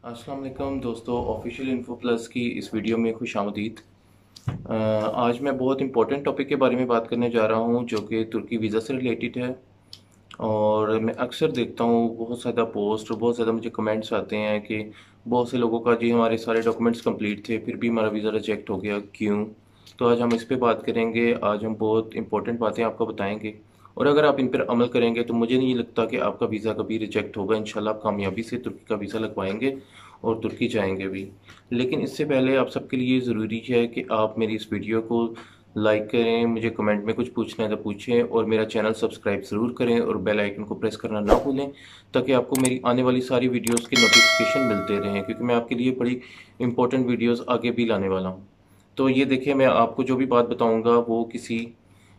अस्सलाम वालेकुम दोस्तों, ऑफिशियल इन्फो प्लस की इस वीडियो में खुशामदीद। आज मैं बहुत इंपॉर्टेंट टॉपिक के बारे में बात करने जा रहा हूँ जो कि तुर्की वीज़ा से रिलेटेड है। और मैं अक्सर देखता हूँ बहुत ज़्यादा पोस्ट और बहुत ज़्यादा मुझे कमेंट्स आते हैं कि बहुत से लोगों का जी हमारे सारे डॉक्यूमेंट्स कंप्लीट थे फिर भी हमारा वीज़ा रिजेक्ट हो गया, क्यों? तो आज हम इस पे बात करेंगे। आज हम बहुत इंपॉर्टेंट बातें आपको बताएंगे और अगर आप इन पर अमल करेंगे तो मुझे नहीं लगता कि आपका वीज़ा कभी रिजेक्ट होगा। इंशाल्लाह आप कामयाबी से तुर्की का वीज़ा लगवाएंगे और तुर्की जाएंगे भी। लेकिन इससे पहले आप सबके लिए ज़रूरी है कि आप मेरी इस वीडियो को लाइक करें, मुझे कमेंट में कुछ पूछना है तो पूछें और मेरा चैनल सब्सक्राइब ज़रूर करें और बेल आइकन को प्रेस करना ना भूलें ताकि आपको मेरी आने वाली सारी वीडियोस के नोटिफिकेशन मिलते रहें, क्योंकि मैं आपके लिए बड़ी इंपॉर्टेंट वीडियोस आगे भी लाने वाला हूँ। तो ये देखिए, मैं आपको जो भी बात बताऊँगा वो किसी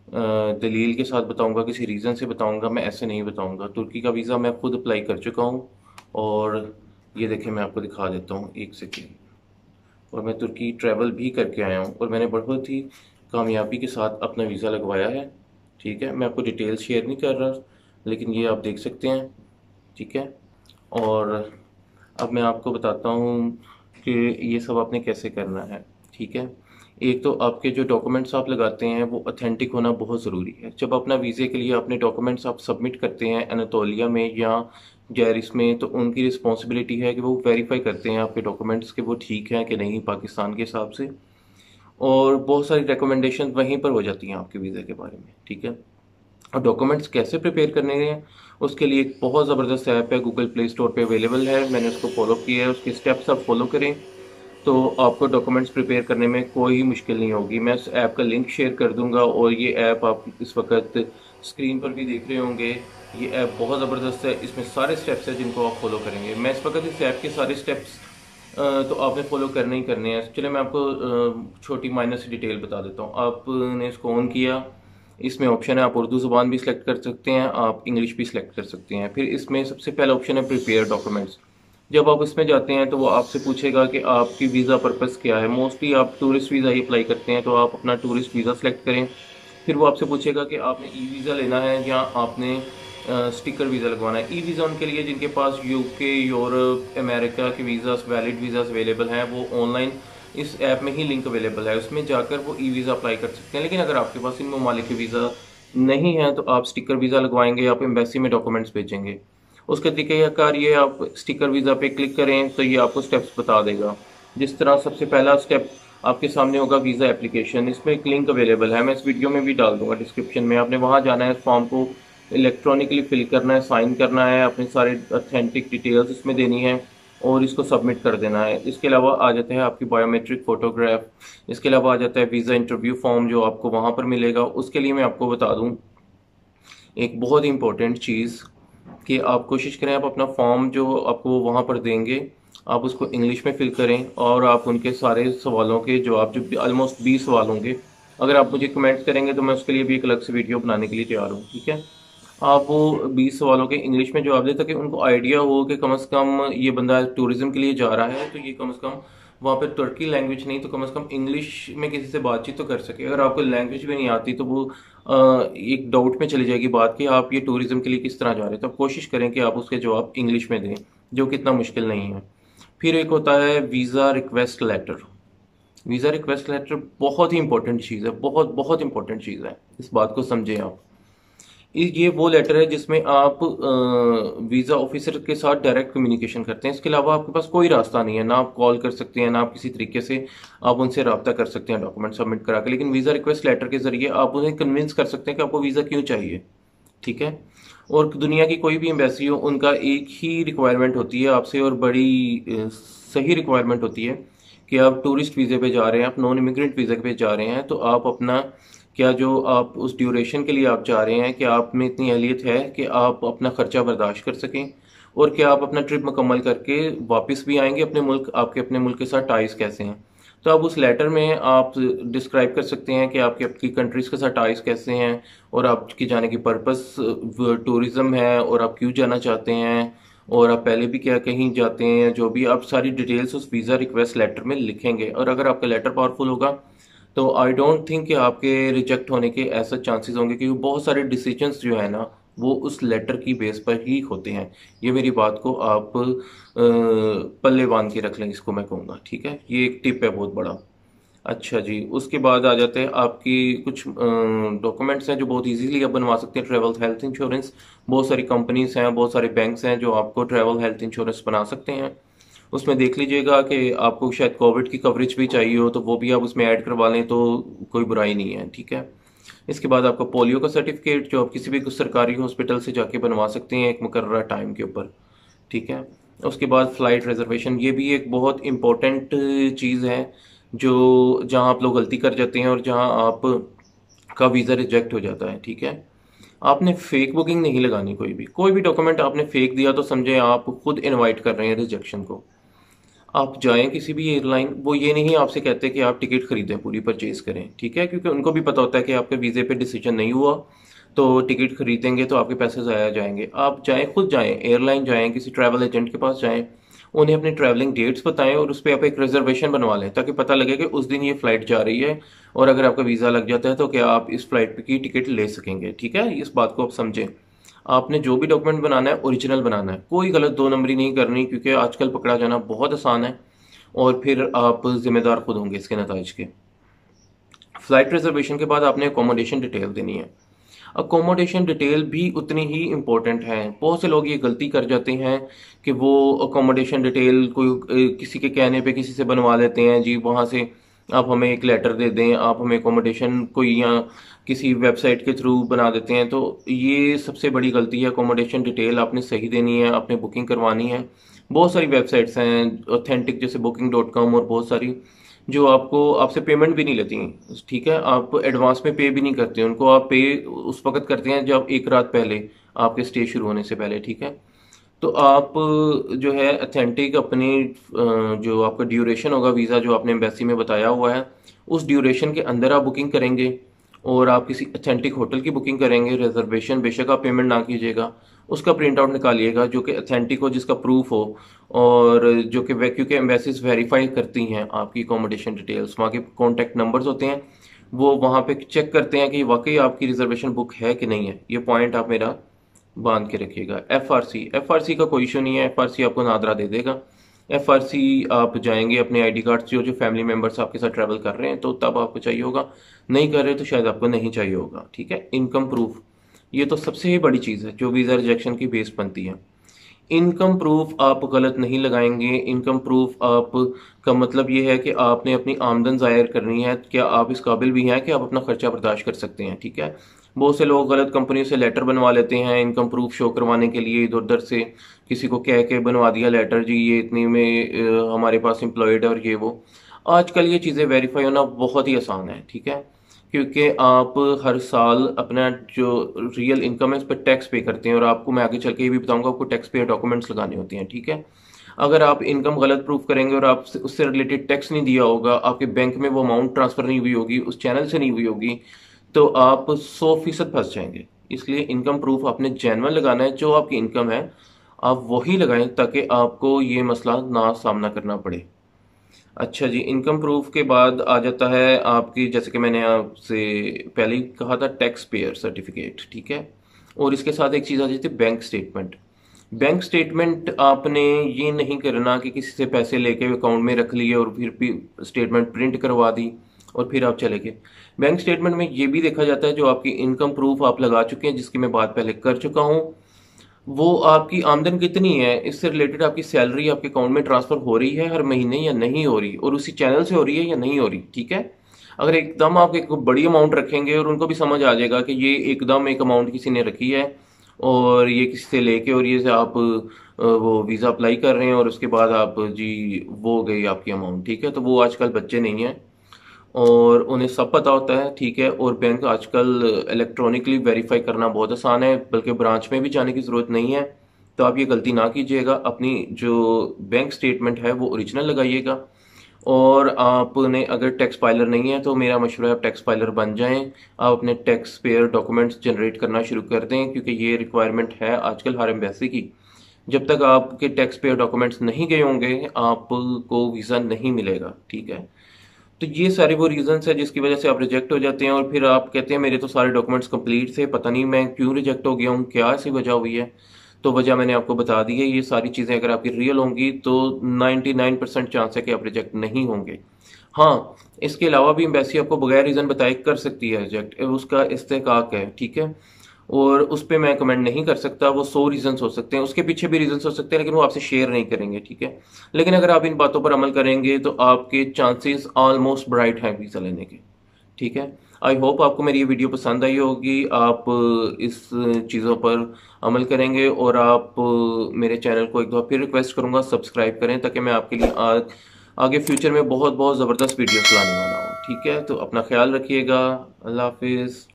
दलील के साथ बताऊँगा, किसी रीज़न से बताऊँगा, मैं ऐसे नहीं बताऊँगा। तुर्की का वीज़ा मैं खुद अप्लाई कर चुका हूँ और ये देखिए मैं आपको दिखा देता हूँ एक सेकेंड। और मैं तुर्की ट्रैवल भी करके आया हूँ और मैंने बहुत ही कामयाबी के साथ अपना वीज़ा लगवाया है। ठीक है, मैं आपको डिटेल्स शेयर नहीं कर रहा, लेकिन ये आप देख सकते हैं। ठीक है, और अब मैं आपको बताता हूँ कि ये सब आपने कैसे करना है। ठीक है, एक तो आपके जो डॉक्यूमेंट्स आप लगाते हैं वो ऑथेंटिक होना बहुत ज़रूरी है। जब अपना वीज़े के लिए अपने डॉक्यूमेंट्स आप सबमिट करते हैं एनातोलिया में या जैरिस में, तो उनकी रिस्पॉन्सिबिलिटी है कि वो वेरीफाई करते हैं आपके डॉक्यूमेंट्स कि वो ठीक हैं कि नहीं पाकिस्तान के हिसाब से। और बहुत सारी रिकमेंडेशन वहीं पर हो जाती हैं आपके वीज़ा के बारे में। ठीक है, और डॉक्यूमेंट्स कैसे प्रिपेयर करने हैं उसके लिए एक बहुत ज़बरदस्त ऐप है, गूगल प्ले स्टोर पे अवेलेबल है। मैंने उसको फॉलो किया है, उसके स्टेप्स आप फॉलो करें तो आपको डॉक्यूमेंट्स प्रिपेयर करने में कोई मुश्किल नहीं होगी। मैं इस ऐप का लिंक शेयर कर दूंगा और ये ऐप आप इस वक्त स्क्रीन पर भी देख रहे होंगे। ये ऐप बहुत ज़बरदस्त है, इसमें सारे स्टेप्स हैं जिनको आप फॉलो करेंगे। मैं इस वक्त इस ऐप के सारे स्टेप्स तो आपने फॉलो करने ही करने हैं। चलिए मैं आपको छोटी माइनर सी डिटेल बता देता हूँ। आपने इसको ऑन किया, इसमें ऑप्शन है आप उर्दू ज़ुबान भी सिलेक्ट कर सकते हैं, आप इंग्लिश भी सिलेक्ट कर सकते हैं। फिर इसमें सबसे पहला ऑप्शन है प्रिपेयर डॉक्यूमेंट्स। जब आप इसमें जाते हैं तो वो आपसे पूछेगा कि आपकी वीज़ा पर्पस क्या है। मोस्टली आप टूरिस्ट वीज़ा ही अप्लाई करते हैं तो आप अपना टूरिस्ट वीज़ा सेलेक्ट करें। फिर वो आपसे पूछेगा कि आपने ई वीज़ा लेना है या आपने स्टिकर वीज़ा लगवाना है। ई वीज़ा उनके लिए जिनके पास यूके, यूरोप, अमेरिका के वीज़ास, वैलिड वीज़ास अवेलेबल हैं, वो ऑनलाइन इस ऐप में ही लिंक अवेलेबल है, उसमें जाकर वो ई वीज़ा अप्लाई कर सकते हैं। लेकिन अगर आपके पास इन ममालिक के वीज़ा नहीं है तो आप स्टिकर वीज़ा लगवाएंगे, आप एम्बेसी में डॉक्यूमेंट्स भेजेंगे। उसके तरीक़ेकार ये, आप स्टिकर वीज़ा पे क्लिक करें तो ये आपको स्टेप्स बता देगा। जिस तरह सबसे पहला स्टेप आपके सामने होगा वीज़ा एप्लीकेशन। इसमें एक लिंक अवेलेबल है, मैं इस वीडियो में भी डाल दूंगा डिस्क्रिप्शन में। आपने वहाँ जाना है, फॉर्म को इलेक्ट्रॉनिकली फिल करना है, साइन करना है, अपने सारे ऑथेंटिक डिटेल्स इसमें देनी है और इसको सबमिट कर देना है। इसके अलावा आ जाता है आपकी बायोमेट्रिक फ़ोटोग्राफ। इसके अलावा आ जाता है वीज़ा इंटरव्यू फॉर्म जो आपको वहाँ पर मिलेगा। उसके लिए मैं आपको बता दूँ एक बहुत ही इंपॉर्टेंट चीज़ कि आप कोशिश करें आप अपना फॉर्म जो आपको वहाँ पर देंगे आप उसको इंग्लिश में फिल करें और आप उनके सारे सवालों के जवाब, जो ऑलमोस्ट 20 सवाल होंगे, अगर आप मुझे कमेंट करेंगे तो मैं उसके लिए भी एक अलग से वीडियो बनाने के लिए तैयार हूँ। ठीक है, आप वो 20 सवालों के इंग्लिश में जवाब दें ताकि उनको आइडिया हो कि कम से कम ये बंदा टूरिज्म के लिए जा रहा है तो ये कम से कम वहाँ पे तुर्की लैंग्वेज नहीं तो कम से कम इंग्लिश में किसी से बातचीत तो कर सके। अगर आपको लैंग्वेज भी नहीं आती तो वो एक डाउट में चली जाएगी बात कि आप ये टूरिज्म के लिए किस तरह जा रहे हैं। तो आप कोशिश करें कि आप उसके जवाब इंग्लिश में दें, जो कि इतना मुश्किल नहीं है। फिर एक होता है visa request letter. Visa request letter बहुत ही इंपॉर्टेंट चीज़ है, बहुत बहुत इंपॉर्टेंट चीज़ है, इस बात को समझें आप। ये वो लेटर है जिसमें आप वीज़ा ऑफिसर के साथ डायरेक्ट कम्युनिकेशन करते हैं। इसके अलावा आपके पास कोई रास्ता नहीं है, ना आप कॉल कर सकते हैं ना आप किसी तरीके से आप उनसे रब्ता कर सकते हैं डॉक्यूमेंट सबमिट करा के। लेकिन वीज़ा रिक्वेस्ट लेटर के जरिए आप उन्हें कन्विंस कर सकते हैं कि आपको वीज़ा क्यों चाहिए। ठीक है, और दुनिया की कोई भी एम्बेसी हो उनका एक ही रिक्वायरमेंट होती है आपसे, और बड़ी सही रिक्वायरमेंट होती है कि आप टूरिस्ट वीज़े पे जा रहे हैं, आप नॉन इमिग्रेंट वीज़ा पे जा रहे हैं, तो आप अपना क्या जो आप उस ड्यूरेशन के लिए आप चाह रहे हैं कि आप में इतनी अहलियत है कि आप अपना खर्चा बर्दाश्त कर सकें और क्या आप अपना ट्रिप मुकम्मल करके वापस भी आएंगे अपने मुल्क, आपके अपने मुल्क के साथ टाइज कैसे हैं। तो आप उस लेटर में आप डिस्क्राइब कर सकते हैं कि आपकी आपकी कंट्रीज़ के साथ टाइज कैसे हैं और आपकी जाने की पर्पस टूरिज़्म है और आप क्यों जाना चाहते हैं और आप पहले भी क्या कहीं जाते हैं, जो भी आप सारी डिटेल्स उस वीज़ा रिक्वेस्ट लेटर में लिखेंगे। और अगर आपका लेटर पावरफुल होगा तो आई डोंट थिंक कि आपके रिजेक्ट होने के ऐसा चांसेस होंगे, क्योंकि बहुत सारे डिसीजंस जो है ना वो उस लेटर की बेस पर ही होते हैं। ये मेरी बात को आप पल्ले बांध के रख लें, इसको मैं कहूँगा, ठीक है। ये एक टिप है बहुत बड़ा। अच्छा जी, उसके बाद आ जाते हैं आपकी कुछ डॉक्यूमेंट्स हैं जो बहुत इजीली आप बनवा सकते हैं। ट्रैवल हेल्थ इंश्योरेंस, बहुत सारी कंपनीज हैं, बहुत सारे बैंक्स हैं जो आपको ट्रैवल हेल्थ इंश्योरेंस बना सकते हैं। उसमें देख लीजिएगा कि आपको शायद कोविड की कवरेज भी चाहिए हो, तो वो भी आप उसमें ऐड करवा लें तो कोई बुराई नहीं है, ठीक है। इसके बाद आपको पोलियो का सर्टिफिकेट जो आप किसी भी सरकारी हॉस्पिटल से जाके बनवा सकते हैं एक मुकर्रर टाइम के ऊपर, ठीक है। उसके बाद फ्लाइट रिजर्वेशन, ये भी एक बहुत इंपॉर्टेंट चीज़ है जो जहां आप लोग गलती कर जाते हैं और जहां आप का वीज़ा रिजेक्ट हो जाता है, ठीक है। आपने फेक बुकिंग नहीं लगानी, कोई भी डॉक्यूमेंट आपने फेक दिया तो समझे आप खुद इनवाइट कर रहे हैं रिजेक्शन को। आप जाएं किसी भी एयरलाइन, वो ये नहीं आपसे कहते कि आप टिकट खरीदें, पूरी परचेज करें, ठीक है, क्योंकि उनको भी पता होता है कि आपके वीज़े पे डिसीजन नहीं हुआ, तो टिकट खरीदेंगे तो आपके पैसे ज़ाया जाएंगे। आप जाएं, खुद जाएं, एयरलाइन जाएं, किसी ट्रैवल एजेंट के पास जाएं, उन्हें अपनी ट्रैवलिंग डेट्स बताएं और उस पर आप एक रिजर्वेशन बनवा लें, ताकि पता लगे कि उस दिन ये फ्लाइट जा रही है और अगर आपका वीज़ा लग जाता है तो क्या आप इस फ्लाइट की टिकट ले सकेंगे, ठीक है। इस बात को आप समझें। आपने जो भी डॉक्यूमेंट बनाना है ओरिजिनल बनाना है, कोई गलत दो नंबरी नहीं करनी, क्योंकि आजकल पकड़ा जाना बहुत आसान है और फिर आप जिम्मेदार खुद होंगे इसके नताइज के। फ्लाइट रिजर्वेशन के बाद आपने अकोमोडेशन डिटेल देनी है। अकोमोडेशन डिटेल भी उतनी ही इम्पोर्टेंट है। बहुत से लोग ये गलती कर जाते हैं कि वो अकोमोडेशन डिटेल कोई किसी के कहने पे किसी से बनवा लेते हैं जी, वहाँ से आप हमें एक लेटर दे दें, आप हमें अकोमोडेशन कोई या किसी वेबसाइट के थ्रू बना देते हैं, तो ये सबसे बड़ी गलती है। अकोमोडेशन डिटेल आपने सही देनी है, आपने बुकिंग करवानी है। बहुत सारी वेबसाइट्स हैं ऑथेंटिक, जैसे booking.com, और बहुत सारी जो आपको आपसे पेमेंट भी नहीं लेती हैं, ठीक है। आप एडवांस में पे भी नहीं करते उनको, आप पे उस वक्त करते हैं जब एक रात पहले आपके स्टे शुरू होने से पहले, ठीक है। तो आप जो है अथेंटिक अपनी जो आपका ड्यूरेशन होगा वीज़ा जो आपने एम्बेसी में बताया हुआ है, उस ड्यूरेशन के अंदर आप बुकिंग करेंगे और आप किसी अथेंटिक होटल की बुकिंग करेंगे। रिजर्वेशन बेशक आप पेमेंट ना कीजिएगा, उसका प्रिंट आउट निकालिएगा जो कि अथेंटिक हो, जिसका प्रूफ हो, और जो कि क्योंकि एम्बेसीज वेरीफाई करती हैं आपकी अकोमोडेशन डिटेल्स, वहाँ के कॉन्टैक्ट नंबर्स होते हैं, वो वहाँ पे चेक करते हैं कि वाकई आपकी रिजर्वेशन बुक है कि नहीं है। ये पॉइंट आप मेरा बांध के रखिएगा। एफआरसी का कोई इशू नहीं है, एफआरसी आपको नादरा दे देगा। एफआरसी आप जाएंगे अपने आईडी कार्ड से, जो फैमिली मेंबर्स आपके साथ ट्रैवल कर रहे हैं तो तब आपको चाहिए होगा, नहीं कर रहे तो शायद आपको नहीं चाहिए होगा, ठीक है। इनकम प्रूफ, ये तो सबसे ही बड़ी चीज़ है जो वीज़ा रिजेक्शन की बेस बनती है। इनकम प्रूफ आप गलत नहीं लगाएंगे। इनकम प्रूफ आप का मतलब ये है कि आपने अपनी आमदन ज़ाहिर करनी है, क्या आप इस काबिल भी हैं कि आप अपना खर्चा बर्दाश्त कर सकते हैं, ठीक है। बहुत से लोग गलत कंपनियों से लेटर बनवा लेते हैं इनकम प्रूफ शो करवाने के लिए, इधर उधर से किसी को कह के बनवा दिया लेटर, जी ये इतनी में हमारे पास एम्प्लॉयड है और ये वो। आजकल ये चीज़ें वेरीफाई होना बहुत ही आसान है, ठीक है, क्योंकि आप हर साल अपना जो रियल इनकम है उस पर टैक्स पे करते हैं, और आपको मैं आगे चल के ये भी बताऊंगा आपको टैक्स पे डॉक्यूमेंट्स लगाने होते हैं, ठीक है। अगर आप इनकम गलत प्रूफ करेंगे और आप उससे रिलेटेड टैक्स नहीं दिया होगा, आपके बैंक में वो अमाउंट ट्रांसफर नहीं हुई होगी, उस चैनल से नहीं हुई होगी, तो आप 100% फंस जाएंगे। इसलिए इनकम प्रूफ आपने जेन्युइन लगाना है, जो आपकी इनकम है आप वही लगाएं ताकि आपको ये मसला ना सामना करना पड़े। अच्छा जी, इनकम प्रूफ के बाद आ जाता है आपकी, जैसे कि मैंने आपसे पहले ही कहा था, टैक्स पेयर सर्टिफिकेट, ठीक है। और इसके साथ एक चीज़ आ जाती है बैंक स्टेटमेंट। बैंक स्टेटमेंट आपने ये नहीं करना कि किसी से पैसे लेके अकाउंट में रख लिए और फिर स्टेटमेंट प्रिंट करवा दी और फिर आप चले गए। बैंक स्टेटमेंट में ये भी देखा जाता है जो आपकी इनकम प्रूफ आप लगा चुके हैं, जिसकी मैं बात पहले कर चुका हूँ, वो आपकी आमदन कितनी है, इससे रिलेटेड आपकी सैलरी आपके अकाउंट में ट्रांसफर हो रही है हर महीने या नहीं हो रही, और उसी चैनल से हो रही है या नहीं हो रही, ठीक है। अगर एकदम आप एक बड़ी अमाउंट रखेंगे और उनको भी समझ आ जाएगा कि ये एकदम एक अमाउंट किसी ने रखी है और ये किसी से लेके और ये से आप वो वीज़ा अप्लाई कर रहे हैं और उसके बाद आप जी वो हो गई आपकी अमाउंट, ठीक है, तो वो आजकल बच्चे नहीं हैं और उन्हें सब पता होता है, ठीक है। और बैंक आजकल इलेक्ट्रॉनिकली वेरीफाई करना बहुत आसान है, बल्कि ब्रांच में भी जाने की ज़रूरत नहीं है। तो आप ये गलती ना कीजिएगा, अपनी जो बैंक स्टेटमेंट है वो ओरिजिनल लगाइएगा। और आपने अगर टैक्स फाइलर नहीं है तो मेरा मशवरा है आप टैक्स फाइलर बन जाएं। आप अपने टैक्स पेयर डॉक्यूमेंट्स जनरेट करना शुरू कर दें, क्योंकि ये रिक्वायरमेंट है आजकल हर एम्बेसी की। जब तक आपके टैक्स पेयर डॉक्यूमेंट्स नहीं गए होंगे आपको वीज़ा नहीं मिलेगा, ठीक है। तो ये सारे वो रीजंस है जिसकी वजह से आप रिजेक्ट हो जाते हैं, और फिर आप कहते हैं मेरे तो सारे डॉक्यूमेंट्स कंप्लीट थे, पता नहीं मैं क्यों रिजेक्ट हो गया हूँ, क्या ऐसी वजह हुई है। तो वजह मैंने आपको बता दी है। ये सारी चीज़ें अगर आपकी रियल होंगी तो 99% चांस है कि आप रिजेक्ट नहीं होंगे। हाँ, इसके अलावा भी एम्बेसी आपको बगैर रीज़न बताए कर सकती है रिजेक्ट, उसका इस्तेहकाक है, ठीक है। और उस पर मैं कमेंट नहीं कर सकता, वो 100 रीजंस हो सकते हैं, उसके पीछे भी रीजंस हो सकते हैं, लेकिन वो आपसे शेयर नहीं करेंगे, ठीक है। लेकिन अगर आप इन बातों पर अमल करेंगे तो आपके चांसेस ऑलमोस्ट ब्राइट हैं वीज़ा लेने के, ठीक है। आई होप आपको मेरी ये वीडियो पसंद आई होगी, आप इस चीज़ों पर अमल करेंगे, और आप मेरे चैनल को एक दफ़ा फिर रिक्वेस्ट करूँगा सब्सक्राइब करें, ताकि मैं आपके लिए आगे फ्यूचर में बहुत बहुत ज़बरदस्त वीडियोस लाने वाला हूँ, ठीक है। तो अपना ख्याल रखिएगा। अल्लाह हाफिज़।